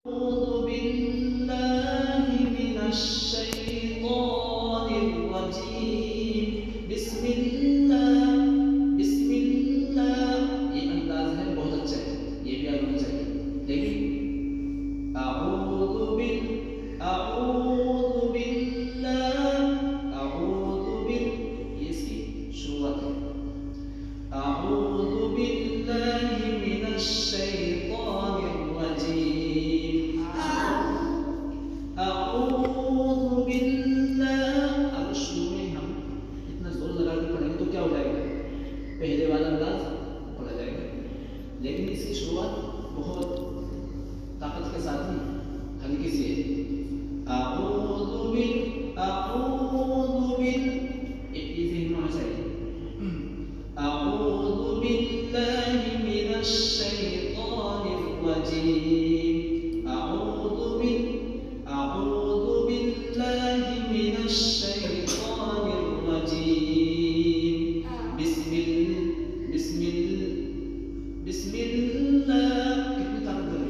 أعوذ بالله من الشيطان الرجيم بسم الله بسم الله। ये अंदाज है बहुत अच्छा है, ये भी आना चाहिए। लेकिन अऊज़ु बिल ये इसकी शुरुआत है। अऊज़ु बिल्लाहि मिनश शैतानिर रजीम। अऊज़ु बिल्लाह। अगर शुरू में हम इतना जोर लगा के पढ़ेंगे तो क्या हो जाएगा, पहले वाला अंदाज पढ़ा जाएगा। लेकिन इसकी शुरुआत बहुत ताकत के साथ ही हल्की सी है। अऊज़ु बिल एक ज़हन में होना चाहिए। अऊज़ु बिल्लाहि मिनश शैतानिर रजीम। अऊज़ु बिल्लाहि मिनश शैतानिर रजीम। बिस्मिल्लाह कितनी ताकत है।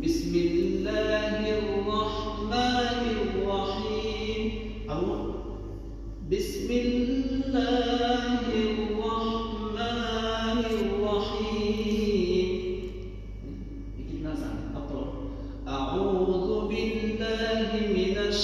बिस्मिल्लाहिर्रहमानिर्रहीम। अब बिस्मिल्लाहिर्रहमानिर्रहीम। ये कितना आसान है। अब तो अऊज़ु बिल्लाहि मिनश